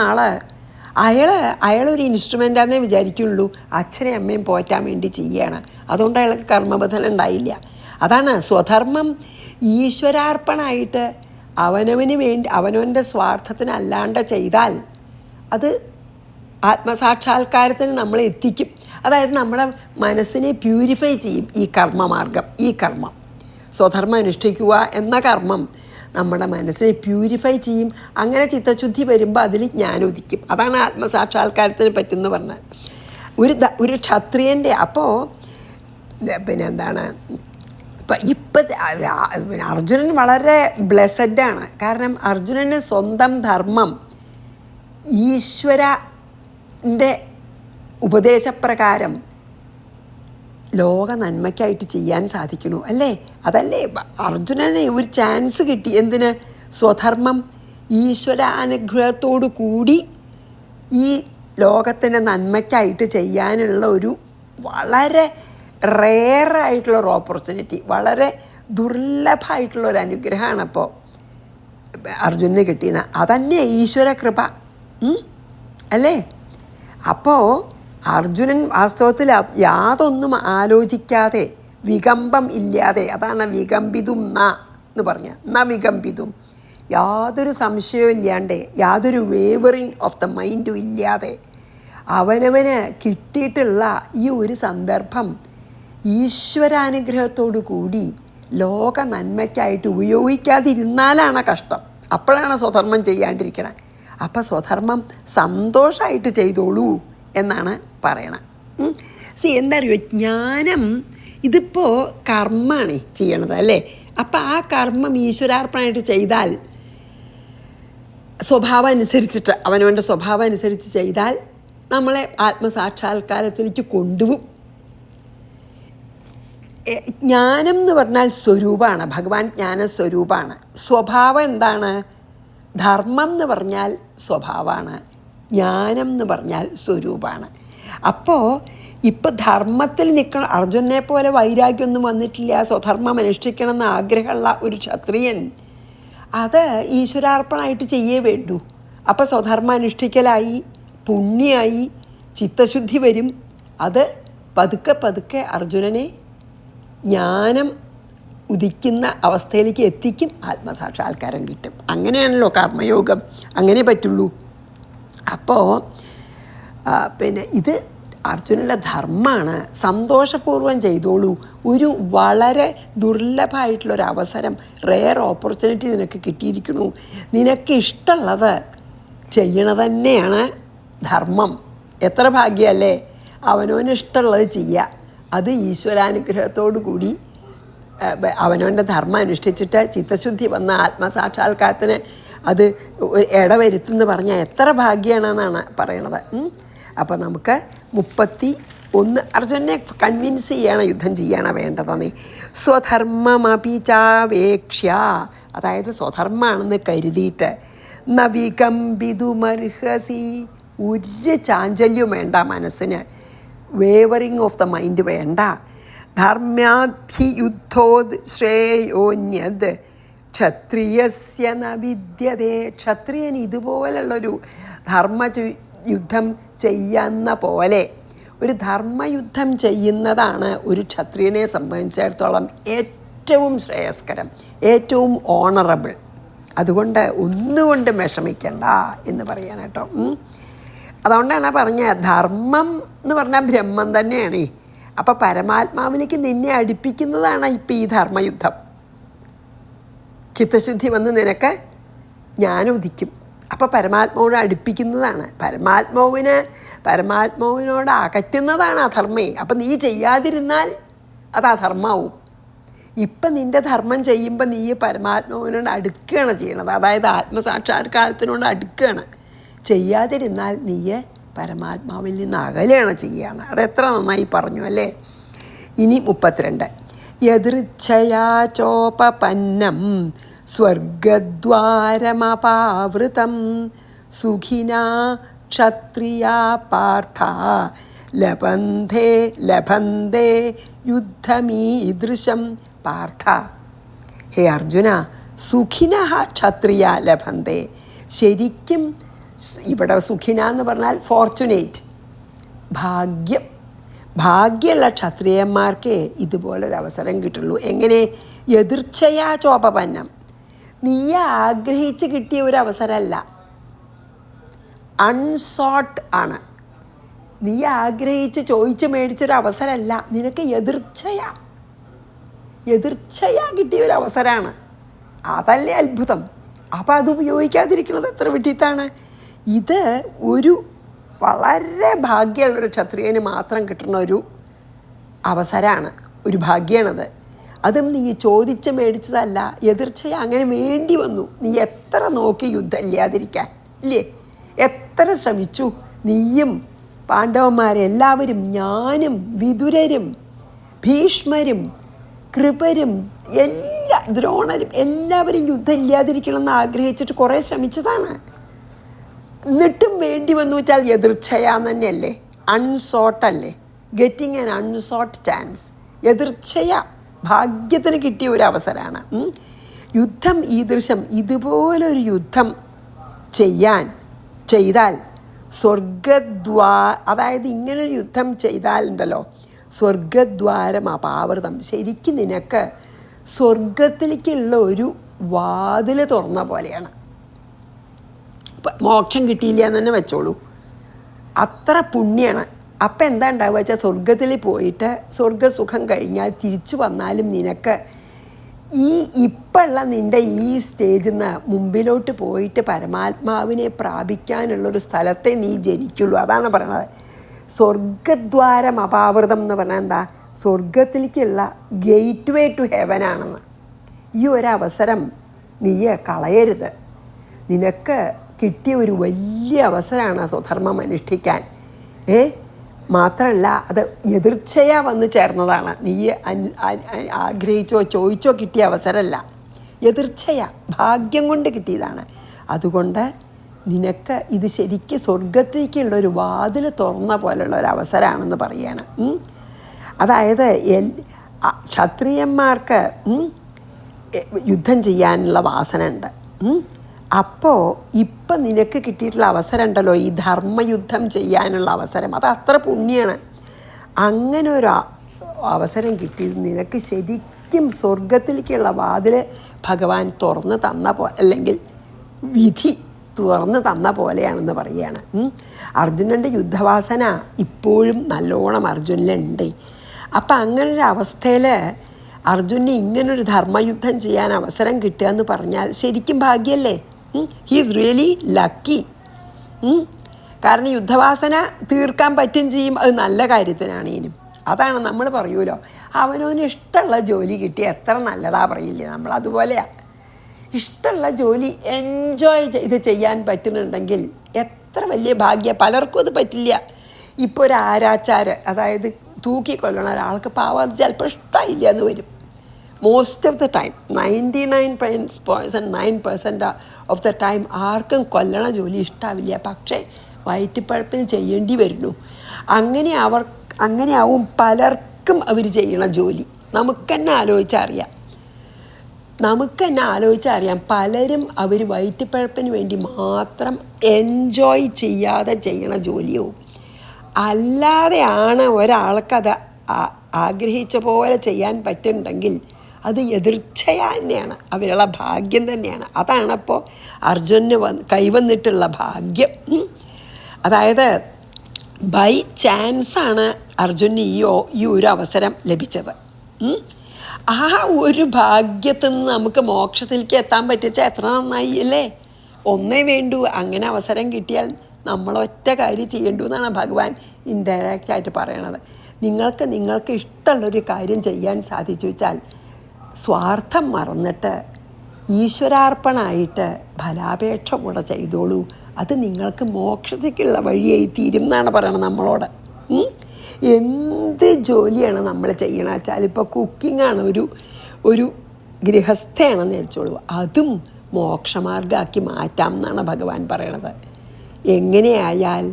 അയാളൊരു ഇൻസ്ട്രുമെൻ്റാന്നേ വിചാരിക്കുള്ളൂ. അച്ഛനെയും അമ്മയും പോറ്റാൻ വേണ്ടി ചെയ്യുകയാണ്. അതുകൊണ്ട് അയാൾക്ക് കർമ്മബന്ധനം ഉണ്ടായില്ല. അതാണ് സ്വധർമ്മം ഈശ്വരാർപ്പണമായിട്ട് അവനവന് വേണ്ടി അവനവൻ്റെ സ്വാർത്ഥത്തിനല്ലാണ്ട് ചെയ്താൽ അത് ആത്മസാക്ഷാത്കാരത്തിന് നമ്മളെ എത്തിക്കും. അതായത് നമ്മുടെ മനസ്സിനെ പ്യൂരിഫൈ ചെയ്യും ഈ കർമ്മമാർഗം. ഈ കർമ്മം സ്വധർമ്മം അനുഷ്ഠിക്കുക എന്ന കർമ്മം നമ്മുടെ മനസ്സിനെ പ്യൂരിഫൈ ചെയ്യും. അങ്ങനെ ചിത്തശുദ്ധി വരുമ്പോൾ അതിൽ ജ്ഞാനം ഉദിക്കും. അതാണ് ആത്മസാക്ഷാത്കാരത്തിന് പറ്റുമെന്ന് പറഞ്ഞാൽ. ഒരു ക്ഷത്രിയൻ്റെ അപ്പോൾ ഇപ്പം അർജുനൻ വളരെ ബ്ലെസ്സഡാണ്. കാരണം അർജുനന് സ്വന്തം ധർമ്മം ഈശ്വരൻ്റെ ഉപദേശപ്രകാരം ലോക നന്മയ്ക്കായിട്ട് ചെയ്യാൻ സാധിക്കണു അല്ലേ? അതല്ലേ അർജുനന് ഒരു ചാൻസ് കിട്ടി. എന്തിന്? സ്വധർമ്മം ഈശ്വരാനുഗ്രഹത്തോടു കൂടി ഈ ലോകത്തിൻ്റെ നന്മയ്ക്കായിട്ട് ചെയ്യാനുള്ള ഒരു വളരെ റെയറായിട്ടുള്ളൊരു ഓപ്പർച്യൂണിറ്റി, വളരെ ദുർലഭമായിട്ടുള്ളൊരു അനുഗ്രഹമാണ് അപ്പോൾ അർജുനന് കിട്ടിയത്. അതന്നെ ഈശ്വര കൃപ അല്ലേ? അപ്പോൾ അർജുനൻ വാസ്തവത്തിൽ യാതൊന്നും ആലോചിക്കാതെ, വികമ്പം ഇല്ലാതെ, അതാണ് വികമ്പിതും എന്ന് പറഞ്ഞ വികമ്പിതും, യാതൊരു സംശയവും ഇല്ലാണ്ട്, യാതൊരു വേവറിങ് ഓഫ് ദ മൈൻഡും ഇല്ലാതെ അവനവന് കിട്ടിയിട്ടുള്ള ഈ ഒരു സന്ദർഭം ഈശ്വരാനുഗ്രഹത്തോടു കൂടി ലോക നന്മയ്ക്കായിട്ട് ഉപയോഗിക്കാതിരുന്നാലാണ് കഷ്ടം. അപ്പോഴാണ് സ്വധർമ്മം ചെയ്യാണ്ടിരിക്കണേ. അപ്പം സ്വധർമ്മം സന്തോഷമായിട്ട് ചെയ്തോളൂ എന്നാണ് പറയണത്. എന്താ അറിയോ, ജ്ഞാനം ഇതിപ്പോൾ കർമ്മമാണ് ചെയ്യണത് അല്ലേ? അപ്പം ആ കർമ്മം ഈശ്വരാർപ്പണമായിട്ട് ചെയ്താൽ, സ്വഭാവം അനുസരിച്ചിട്ട് അവനവൻ്റെ സ്വഭാവം അനുസരിച്ച് ചെയ്താൽ നമ്മളെ ആത്മസാക്ഷാത്കാരത്തിലേക്ക് കൊണ്ടുപോകും. ജ്ഞാനം എന്ന് പറഞ്ഞാൽ സ്വരൂപമാണ്. ഭഗവാൻ ജ്ഞാനസ്വരൂപമാണ്. സ്വഭാവം എന്താണ്? ധർമ്മം എന്ന് പറഞ്ഞാൽ സ്വഭാവമാണ്, ജ്ഞാനം എന്ന് പറഞ്ഞാൽ സ്വരൂപമാണ്. അപ്പോൾ ഇപ്പം ധർമ്മത്തിൽ നിൽക്കണം. അർജുനെ പോലെ വൈരാഗ്യമൊന്നും വന്നിട്ടില്ല. സ്വധർമ്മം അനുഷ്ഠിക്കണമെന്ന് ആഗ്രഹമുള്ള ഒരു ക്ഷത്രിയൻ അത് ഈശ്വരാർപ്പണമായിട്ട് ചെയ്യേ വേണ്ടൂ. അപ്പോൾ സ്വധർമ്മം അനുഷ്ഠിക്കലായി, പുണ്യമായി, ചിത്തശുദ്ധി വരും. അത് പതുക്കെ പതുക്കെ അർജുനനെ ജ്ഞാനം ഉദിക്കുന്ന അവസ്ഥയിലേക്ക് എത്തിക്കും. ആത്മസാക്ഷാത്കാരം കിട്ടും. അങ്ങനെയാണല്ലോ കർമ്മയോഗം. അങ്ങനെ പറ്റുള്ളൂ. അപ്പോൾ ഇത് അർജുനൻ്റെ ധർമ്മമാണ്. സന്തോഷപൂർവ്വം ചെയ്തോളൂ. ഒരു വളരെ ദുർലഭമായിട്ടുള്ളൊരവസരം, റെയർ ഓപ്പർച്യൂണിറ്റി നിനക്ക് കിട്ടിയിരിക്കുന്നു. നിനക്ക് ഇഷ്ടമുള്ളത് ചെയ്യണത് തന്നെയാണ് ധർമ്മം. എത്ര ഭാഗ്യമല്ലേ! അവനവന് ഇഷ്ടമുള്ളത് ചെയ്യുക. അത് ഈശ്വരാനുഗ്രഹത്തോടു കൂടി അവനവൻ്റെ ധർമ്മം അനുഷ്ഠിച്ചിട്ട് ചിത്തശുദ്ധി വന്ന ആത്മസാക്ഷാത്കാരത്തിന് അത് ഇടവരുത്തുമെന്ന് പറഞ്ഞാൽ എത്ര ഭാഗ്യമാണെന്നാണ് പറയണത്. അപ്പോൾ നമുക്ക് 31 അർജുനനെ കൺവിൻസ് ചെയ്യണം, യുദ്ധം ചെയ്യണം വേണ്ടതെന്നേ. സ്വധർമ്മമപിചാവേക്ഷ്യ, അതായത് സ്വധർമ്മമാണെന്ന് കരുതിയിട്ട്, നവികമ്പിതുമർഹസി, ഒരു ചാഞ്ചല്യവും വേണ്ട മനസ്സിന്, വേവറിങ് ഓഫ് ദ മൈൻഡ് വേണ്ട. ധർമ്മ്യാധി യുദ്ധോത് ശ്രേയോന്യത് ക്ഷത്രിയസ്യ ന വിദ്യതേ. ക്ഷത്രിയൻ ഇതുപോലുള്ളൊരു യുദ്ധം ചെയ്യുന്ന പോലെ ഒരു ധർമ്മയുദ്ധം ചെയ്യുന്നതാണ് ഒരു ക്ഷത്രിയനെ സംബന്ധിച്ചിടത്തോളം ഏറ്റവും ശ്രേയസ്കരം, ഏറ്റവും ഓണറബിൾ. അതുകൊണ്ട് ഒന്നുകൊണ്ടും വിഷമിക്കണ്ട എന്ന് പറയാൻ കേട്ടോ. അതുകൊണ്ടാണ് പറഞ്ഞത് ധർമ്മം എന്ന് പറഞ്ഞാൽ ബ്രഹ്മം തന്നെയാണ്. അപ്പോൾ പരമാത്മാവിലേക്ക് നിന്നെ അടുപ്പിക്കുന്നതാണ് ഇപ്പം ഈ ധർമ്മയുദ്ധം. ചിത്തശുദ്ധി വന്ന് നിനക്ക് ജ്ഞാനം ഉദിക്കും. അപ്പോൾ പരമാത്മാവിനെ അടുപ്പിക്കുന്നതാണ്, പരമാത്മാവിനോട് അകറ്റുന്നതാണ് അധർമ്മേ. അപ്പം നീ ചെയ്യാതിരുന്നാൽ അത് അധർമ്മമാവും. ഇപ്പം നിൻ്റെ ധർമ്മം ചെയ്യുമ്പോൾ നീ പരമാത്മാവിനോട് അടുക്കുകയാണ് ചെയ്യണത്, അതായത് ആത്മസാക്ഷാത്കാരത്തിനോട് അടുക്കുകയാണ്. ചെയ്യാതിരുന്നാൽ നീ പരമാത്മാവിൽ നിന്ന് അകലെയാണ് ചെയ്യുകയാണ്. അതെത്ര നന്നായി പറഞ്ഞു അല്ലേ. ഇനി 32. യദൃച്ഛയാ ചോപപന്നം സ്വർഗദ്വാരമപാവൃതം സുഖിനാ ക്ഷത്രിയാ പാർത്ഥ ലഭന്തേ യുദ്ധമീദൃശം. പാർത്ഥ, ഹേ അർജുന, സുഖിന ക്ഷത്രിയ ലഭന്തേ. ശരിക്കും ഇവിടെ സുഖിന എന്ന് പറഞ്ഞാൽ ഫോർച്ചുനേറ്റ്, ഭാഗ്യമുള്ള ക്ഷത്രിയന്മാർക്ക് ഇതുപോലൊരവസരം കിട്ടുള്ളൂ. എങ്ങനെ? എതിർച്ചയാ ചോപപന്നം, നീ ആഗ്രഹിച്ച് കിട്ടിയ ഒരു അവസരമല്ല, അൺസോട്ട് ആണ്. നീ ആഗ്രഹിച്ച് ചോദിച്ച് മേടിച്ചൊരു അവസരമല്ല, നിനക്ക് എതിർച്ചയാ കിട്ടിയ ഒരു അവസരമാണ്. അതല്ലേ അത്ഭുതം. അപ്പോൾ അത് ഉപയോഗിക്കാതിരിക്കുന്നത് എത്ര വിട്ടിത്താണ്. ഇത് ഒരു വളരെ ഭാഗ്യമുള്ളൊരു ക്ഷത്രിയന് മാത്രം കിട്ടുന്ന ഒരു അവസരമാണ്, ഒരു ഭാഗ്യമാണത്. അതും നീ ചോദിച്ച് മേടിച്ചതല്ല, എതിർച്ചയാ അങ്ങനെ വേണ്ടി വന്നു. നീ എത്ര നോക്കി യുദ്ധം ഇല്ലാതിരിക്കാൻ ഇല്ലേ, എത്ര ശ്രമിച്ചു. നീയും പാണ്ഡവന്മാരെല്ലാവരും, ഞാനും വിതുരരും ഭീഷ്മരും കൃപരും ദ്രോണരും എല്ലാവരും യുദ്ധം ഇല്ലാതിരിക്കണമെന്ന് ആഗ്രഹിച്ചിട്ട് കുറേ ശ്രമിച്ചതാണ്. എന്നിട്ടും വേണ്ടി വന്നു വെച്ചാൽ എതിർച്ചയാന്ന് തന്നെയല്ലേ, അൺസോട്ടല്ലേ, ഗെറ്റിംഗ് ആൻ അൺസോട്ട് ചാൻസ്. എതിർച്ചയ ഭാഗ്യത്തിന് കിട്ടിയ ഒരു അവസരമാണ്. യുദ്ധം ഈദൃശം, ഇതുപോലൊരു യുദ്ധം ചെയ്താൽ അതായത് ഇങ്ങനൊരു യുദ്ധം ചെയ്താലുണ്ടല്ലോ, സ്വർഗദ്വാരം അപാവൃതം. ശരിക്കും നിനക്ക് സ്വർഗത്തിലേക്കുള്ള ഒരു വാതിൽ തുറന്ന പോലെയാണ്. മോക്ഷം കിട്ടിയില്ല എന്ന് തന്നെ വെച്ചോളൂ, അത്ര പുണ്യമാണ്. അപ്പം എന്താ ഉണ്ടാവുക വെച്ചാൽ സ്വർഗത്തിൽ പോയിട്ട് സ്വർഗസുഖം കഴിഞ്ഞാൽ തിരിച്ചു വന്നാലും നിനക്ക് ഇപ്പോഴുള്ള നിൻ്റെ ഈ സ്റ്റേജിൽ നിന്ന് മുമ്പിലോട്ട് പോയിട്ട് പരമാത്മാവിനെ പ്രാപിക്കാനുള്ളൊരു സ്ഥലത്തെ നീ ജനിക്കുള്ളൂ. അതാണ് പറയണത്. സ്വർഗദ്വാരം അപാവൃതം എന്ന് പറഞ്ഞാൽ എന്താ, സ്വർഗത്തിലേക്കുള്ള ഗേറ്റ് വേ ടു ഹെവനാണെന്ന്. ഈ ഒരവസരം നീ കളയരുത്. നിനക്ക് കിട്ടിയ ഒരു വലിയ അവസരമാണ് സ്വധർമ്മം അനുഷ്ഠിക്കാൻ. മാത്രമല്ല അത് എതിർച്ചയാ വന്ന് ചേർന്നതാണ്. നീ ആഗ്രഹിച്ചോ ചോദിച്ചോ കിട്ടിയ അവസരമല്ല, എതിർച്ചയാ ഭാഗ്യം കൊണ്ട് കിട്ടിയതാണ്. അതുകൊണ്ട് നിനക്ക് ഇത് ശരിക്കും സ്വർഗത്തേക്കുള്ളൊരു വാതിൽ തുറന്ന പോലുള്ള ഒരു അവസരമാണെന്ന് പറയുകയാണ്. അതായത് ക്ഷത്രിയന്മാർക്ക് യുദ്ധം ചെയ്യാനുള്ള വാസന ഉണ്ട്. അപ്പോൾ ഇപ്പം നിനക്ക് കിട്ടിയിട്ടുള്ള അവസരം ഉണ്ടല്ലോ, ഈ ധർമ്മയുദ്ധം ചെയ്യാനുള്ള അവസരം, അത് അത്ര പുണ്യമാണ്. അങ്ങനെ ഒരു അവസരം കിട്ടിയത് നിനക്ക് ശരിക്കും സ്വർഗത്തിലേക്കുള്ള വാതിൽ ഭഗവാൻ തുറന്ന് തന്ന അല്ലെങ്കിൽ വിധി തുറന്ന് തന്ന പോലെയാണെന്ന് പറയുകയാണ്. അർജുനൻ്റെ യുദ്ധവാസന ഇപ്പോഴും നല്ലോണം അർജുനിലുണ്ട്. അപ്പം അങ്ങനൊരു അവസ്ഥയിൽ അർജുനന് ഇങ്ങനൊരു ധർമ്മയുദ്ധം ചെയ്യാൻ അവസരം കിട്ടുക എന്ന് പറഞ്ഞാൽ ശരിക്കും ഭാഗ്യമല്ലേ. He is really lucky. കാരണം യുദ്ധവാസന തീർക്കാൻ പറ്റും ചെയ്യും, അത് നല്ല കാര്യത്തിനാണ്. ഇനിയും അതാണ് നമ്മൾ പറയൂലോ, അവനവന് ഇഷ്ടമുള്ള ജോലി കിട്ടിയ എത്ര നല്ലതാ പറയില്ലേ നമ്മൾ. അതുപോലെയാണ്, ഇഷ്ടമുള്ള ജോലി എൻജോയ് ചെയ്ത് ചെയ്യാൻ പറ്റുന്നുണ്ടെങ്കിൽ എത്ര വലിയ ഭാഗ്യം. പലർക്കും അത് പറ്റില്ല. ഇപ്പോൾ ഒരു ആരാച്ചാര്, അതായത് തൂക്കിക്കൊല്ലണ ഒരാൾക്ക് പാവം ചിലപ്പോൾ ഇഷ്ടമില്ല എന്ന് വരും. Most of the time 99.9% of the time ആർക്കും കൊല്ലണ ജോലി ഇഷ്ടാവില്ല. പക്ഷേ വയറ്റിപ്പഴപ്പിന് ചെയ്യേണ്ടി വരുന്നു. അങ്ങനെയാവും പലർക്കും അവർ ചെയ്യണ ജോലി. നമുക്ക് തന്നെ ആലോചിച്ചറിയാം പലരും അവർ വയറ്റിപ്പഴപ്പിന് വേണ്ടി മാത്രം എൻജോയ് ചെയ്യാതെ ചെയ്യണ ജോലിയാവും. അല്ലാതെയാണ് ഒരാൾക്കത് ആഗ്രഹിച്ച പോലെ ചെയ്യാൻ പറ്റുന്നുണ്ടെങ്കിൽ അത് എതിർച്ചയാ തന്നെയാണ്, അവരുള്ള ഭാഗ്യം തന്നെയാണ്. അതാണപ്പോൾ അർജുനന് കൈവന്നിട്ടുള്ള ഭാഗ്യം. അതായത് ബൈ ചാൻസാണ് അർജുനന് ഈ ഒരു അവസരം ലഭിച്ചത്. ആ ഒരു ഭാഗ്യത്തിൽ നിന്ന് നമുക്ക് മോക്ഷത്തിലേക്ക് എത്താൻ പറ്റിച്ചാൽ എത്ര നന്നായി അല്ലേ? ഒന്നേ വേണ്ടൂ. അങ്ങനെ അവസരം കിട്ടിയാൽ നമ്മളൊറ്റ കാര്യം ചെയ്യേണ്ടു എന്നാണ് ഭഗവാൻ ഇൻഡയറക്റ്റായിട്ട് പറയണത്. നിങ്ങൾക്ക് ഇഷ്ടമുള്ളൊരു കാര്യം ചെയ്യാൻ സാധിച്ചു വെച്ചാൽ സ്വാർത്ഥം മറന്നിട്ട് ഈശ്വരാർപ്പണമായിട്ട് ഫലാപേക്ഷ കൂടെ ചെയ്തോളൂ. അത് നിങ്ങൾക്ക് മോക്ഷത്തേക്കുള്ള വഴിയായി തീരും എന്നാണ് പറയണത് നമ്മളോട്. എന്ത് ജോലിയാണ് നമ്മൾ ചെയ്യണമെന്ന് വെച്ചാൽ, ഇപ്പോൾ കുക്കിങ്ങാണ്, ഒരു ഗൃഹസ്ഥയാണെന്ന് വെച്ചോളൂ, അതും മോക്ഷമാർഗമാക്കി മാറ്റാം എന്നാണ് ഭഗവാൻ പറയണത്. എങ്ങനെയായാൽ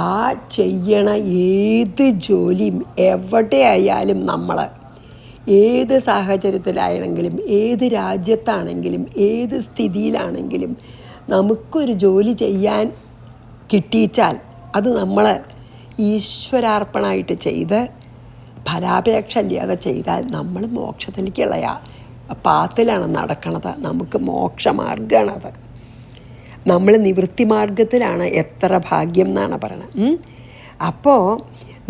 ആ ചെയ്യണ ഏത് ജോലിയും എവിടെയായാലും നമ്മൾ ഏത് സാഹചര്യത്തിലാണെങ്കിലും ഏത് രാജ്യത്താണെങ്കിലും ഏത് സ്ഥിതിയിലാണെങ്കിലും നമുക്കൊരു ജോലി ചെയ്യാൻ കിട്ടിച്ചാൽ അത് നമ്മൾ ഈശ്വരാർപ്പണമായിട്ട് ചെയ്ത് ഫലാപേക്ഷ ഇല്ലാതെ ചെയ്താൽ നമ്മൾ മോക്ഷത്തിലേക്കുള്ള പാത്തിലാണ് നടക്കണത്. നമുക്ക് മോക്ഷമാർഗമാണത്. നമ്മൾ നിവൃത്തി മാർഗത്തിലാണ്. എത്ര ഭാഗ്യം എന്നാണ് പറയണത്. അപ്പോൾ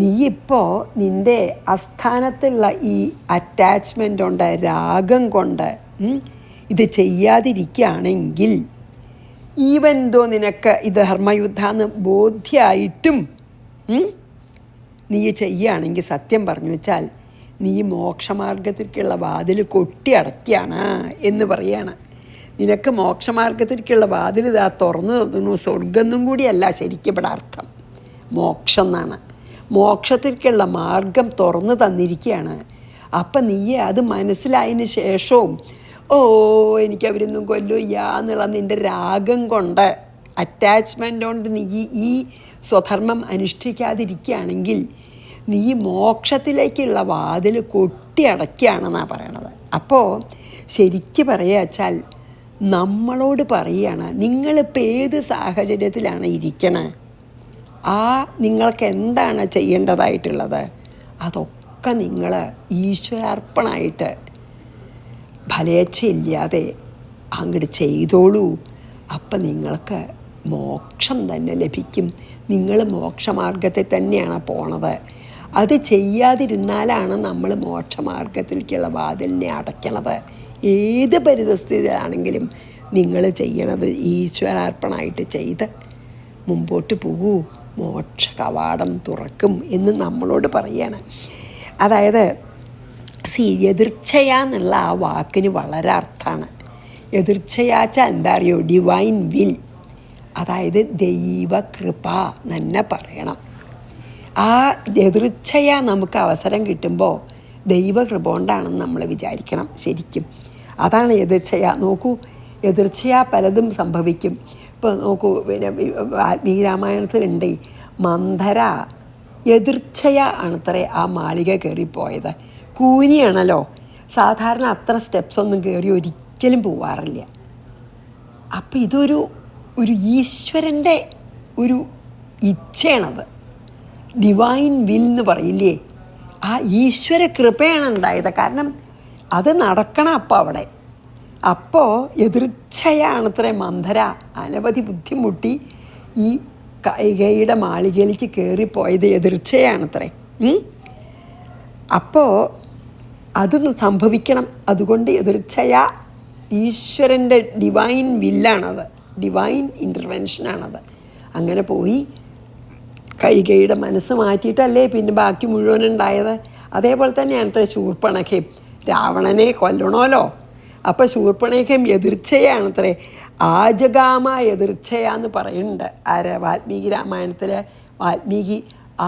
നീയിപ്പോൾ നിൻ്റെ അസ്ഥാനത്തുള്ള ഈ അറ്റാച്ച്മെൻ്റ് കൊണ്ട്, രാഗം കൊണ്ട് ഇത് ചെയ്യാതിരിക്കുകയാണെങ്കിൽ, ഈവൻ ദോ നിനക്ക് ഇത് ധർമ്മയുദ്ധമെന്ന് ബോധ്യമായിട്ടും നീ ചെയ്യുകയാണെങ്കിൽ, സത്യം പറഞ്ഞു വെച്ചാൽ നീ മോക്ഷമാർഗത്തിലേക്കുള്ള വാതിൽ കൊട്ടി അടയ്ക്കുകയാണ് എന്ന് പറയാണ്. നിനക്ക് മോക്ഷമാർഗത്തിലേക്കുള്ള വാതിൽ ഇതാ തുറന്നു തന്നു. സ്വർഗം കൂടിയല്ല ശരിക്കും ഇവിടെ അർത്ഥം, മോക്ഷം എന്നാണ്. മോക്ഷത്തിലേക്കുള്ള മാർഗം തുറന്നു തന്നിരിക്കുകയാണ്. അപ്പം നീ അത് മനസ്സിലായതിന് ശേഷവും എനിക്കവരൊന്നും കൊല്ലുക എന്നുള്ള നിൻ്റെ രാഗം കൊണ്ട്, അറ്റാച്ച്മെൻ്റ് കൊണ്ട് നീ ഈ സ്വധർമ്മം അനുഷ്ഠിക്കാതിരിക്കുകയാണെങ്കിൽ നീ മോക്ഷത്തിലേക്കുള്ള വാതിൽ കൊട്ടി അടയ്ക്കുകയാണെന്നാണ് പറയണത്. അപ്പോൾ ശരിക്കും പറയുക വെച്ചാൽ നമ്മളോട് പറയുകയാണ്, നിങ്ങളിപ്പോൾ ഏത് സാഹചര്യത്തിലാണ് ഇരിക്കണത്, നിങ്ങൾക്ക് എന്താണ് ചെയ്യേണ്ടതായിട്ടുള്ളത്, അതൊക്കെ നിങ്ങൾ ഈശ്വരാർപ്പണമായിട്ട് ഫലേച്ഛയില്ലാതെ അങ്ങോട്ട് ചെയ്തോളൂ. അപ്പം നിങ്ങൾക്ക് മോക്ഷം തന്നെ ലഭിക്കും. നിങ്ങൾ മോക്ഷമാർഗത്തിൽ തന്നെയാണ് പോണത്. അത് ചെയ്യാതിരുന്നാലാണ് നമ്മൾ മോക്ഷമാർഗത്തിലേക്കുള്ള വാതിലിനെ അടയ്ക്കണത്. ഏത് പരിതസ്ഥിതിയിലാണെങ്കിലും നിങ്ങൾ ചെയ്യണത് ഈശ്വരാർപ്പണമായിട്ട് ചെയ്ത് മുമ്പോട്ട് പോകൂ, മോക്ഷ കവാടം തുറക്കും എന്ന് നമ്മളോട് പറയാണ്. അതായത് എതിർച്ഛയ എന്നുള്ള ആ വാക്കിന് വളരെ അർത്ഥമാണ്. എതിർച്ഛയാച്ചാൽ എന്താ അറിയോ? ഡിവൈൻ വിൽ, അതായത് ദൈവകൃപ തന്നെ പറയണം. ആ എതിർച്ഛയ നമുക്ക് അവസരം കിട്ടുമ്പോൾ ദൈവകൃപ കൊണ്ടാണെന്ന് നമ്മൾ വിചാരിക്കണം. ശരിക്കും അതാണ് എതിർച്ഛയ. നോക്കൂ, എതിർച്ഛയ പലതും സംഭവിക്കും. ഇപ്പോൾ നോക്കൂ, പിന്നെ വാൽമീകി രാമായണത്തിലുണ്ട്, മന്ധര എതിർച്ഛയ ആണത്രേ ആ മാളിക കയറിപ്പോയത്. കൂനിയാണല്ലോ, സാധാരണ അത്ര സ്റ്റെപ്സ് ഒന്നും കയറി ഒരിക്കലും പോവാറില്ല. അപ്പം ഇതൊരു ഈശ്വരൻ്റെ ഒരു ഇച്ഛയാണത്, ഡിവൈൻ വിൽ എന്ന് പറയില്ലേ. ആ ഈശ്വര കൃപയാണ് ഉണ്ടായത്. കാരണം അത് നടക്കണം അപ്പം അവിടെ. അപ്പോൾ എതിർച്ഛയാണത്രേ മന്ധര അനവധി ബുദ്ധിമുട്ടി ഈ കൈകയുടെ മാളികയിലേക്ക് കയറിപ്പോയത് എതിർച്ഛയാണത്രേ. അപ്പോൾ അത് സംഭവിക്കണം. അതുകൊണ്ട് എതിർച്ഛയ ഈശ്വരൻ്റെ ഡിവൈൻ വില്ലാണത്, ഡിവൈൻ ഇൻ്റർവെൻഷനാണത്. അങ്ങനെ പോയി കൈകയുടെ മനസ്സ് മാറ്റിയിട്ടല്ലേ പിന്നെ ബാക്കി മുഴുവനുണ്ടായത്. അതേപോലെ തന്നെയാണ് അത്ര ശൂർപ്പണഖയും. രാവണനെ കൊല്ലണമല്ലോ, അപ്പോൾ ശൂർപ്പണഖയും എതിർച്ഛയാണത്രേ. ആജഗാമ എതിർച്ഛയാന്ന് പറയുന്നുണ്ട് വാൽമീകി രാമായണത്തിൽ. വാൽമീകി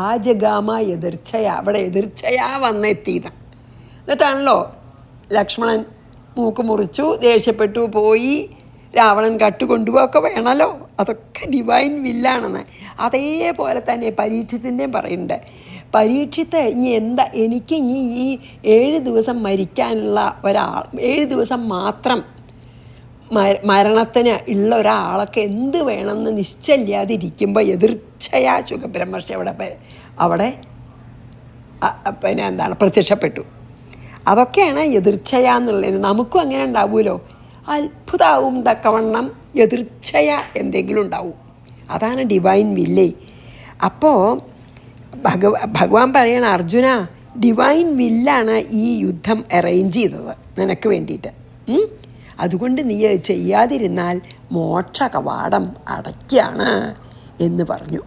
ആജഗാമ എതിർച്ഛയ, അവിടെ എതിർച്ഛയ വന്നെത്തിയത്. എന്നിട്ടാണല്ലോ ലക്ഷ്മണൻ മൂക്ക് മുറിച്ചു, ദേഷ്യപ്പെട്ടു പോയി, രാവണൻ കട്ടുകൊണ്ടുപോകൊക്കെ വേണമല്ലോ. അതൊക്കെ ഡിവൈൻ വില്ലാണെന്ന്. അതേപോലെ തന്നെ പരീക്ഷത്തിൻ്റെയും പറയുന്നുണ്ട്. പരീക്ഷിത്ത് ഇനി എനിക്ക് ഇനി ഈ 7 ദിവസം മരിക്കാനുള്ള 7 ദിവസം മാത്രം മരണത്തിന് ഉള്ള ഒരാളൊക്കെ എന്ത് വേണമെന്ന് നിശ്ചയില്ലാതിരിക്കുമ്പോൾ എതിർച്ഛയാ ശുഖബ്രഹ്മർഷി അവിടെ പിന്നെ എന്താണ് പ്രത്യക്ഷപ്പെട്ടു. അതൊക്കെയാണ് എതിർച്ഛയ എന്നുള്ളതിന്. നമുക്കും അങ്ങനെ ഉണ്ടാവുമല്ലോ, അത്ഭുതമാവും തക്കവണ്ണം എതിർച്ഛയ എന്തെങ്കിലും ഉണ്ടാവും. അതാണ് ഡിവൈൻ വില്ലേ. അപ്പോൾ ഭഗവാൻ പറയണ, അർജുന ഡിവൈൻ വില്ലാണ് ഈ യുദ്ധം അറേഞ്ച് ചെയ്തത് നിനക്ക് വേണ്ടിയിട്ട്. അതുകൊണ്ട് നീ ചെയ്യാതിരുന്നാൽ മോക്ഷ കവാടം അടയ്ക്കാണ് എന്ന് പറഞ്ഞു.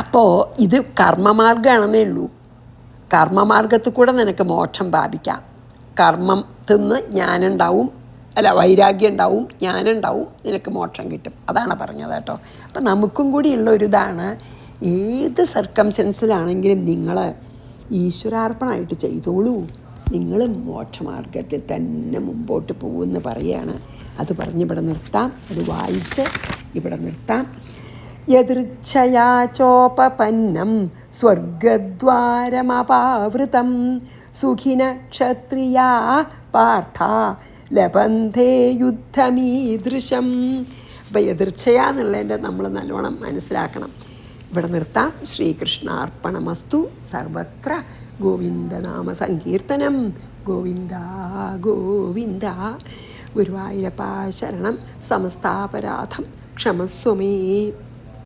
അപ്പോൾ ഇത് കർമ്മമാർഗ്ഗമാണെന്നേ ഉള്ളൂ. കർമ്മമാർഗത്തിൽ കൂടെ നിനക്ക് മോക്ഷം പ്രാപിക്കാം. കർമ്മത്തിൽ നിന്ന് ജ്ഞാനുണ്ടാവും, വൈരാഗ്യം ഉണ്ടാവും, ജ്ഞാനുണ്ടാവും, നിനക്ക് മോക്ഷം കിട്ടും. അതാണ് പറഞ്ഞത് കേട്ടോ. അപ്പം നമുക്കും കൂടി ഉള്ള ഒരു ഇതാണ്, ഏത് സർക്കംസ്റ്റൻസിലാണെങ്കിലും നിങ്ങൾ ഈശ്വരാർപ്പണമായിട്ട് ചെയ്തോളൂ, നിങ്ങൾ മോക്ഷമാർഗത്തിൽ തന്നെ മുമ്പോട്ട് പോകുമെന്ന് പറയുകയാണ്. അത് പറഞ്ഞ് ഇവിടെ നിർത്താം, അത് വായിച്ച് ഇവിടെ നിർത്താം. യദൃച്ഛയാ ചോപപന്നം സ്വർഗദ്വാരമപാവൃതം സുഖിന ക്ഷത്രിയാ പാർത്ഥ ലബന്ധേ യുദ്ധമീദൃശം. അപ്പോൾ യദൃച്ഛയാ എന്നുള്ളതിൻ്റെ നമ്മൾ നല്ലോണം മനസ്സിലാക്കണം. ഇവിടെ നിർത്താം. ശ്രീകൃഷ്ണാർപ്പണമസ്തു. സർവത്ര ഗോവിന്ദനാമ സങ്കീർത്തനം. ഗോവിന്ദ ഗോവിന്ദ. ഗുരുവായൂരപ്പാ ശരണം. സമസ്താപരാധം ക്ഷമസ്വമേ.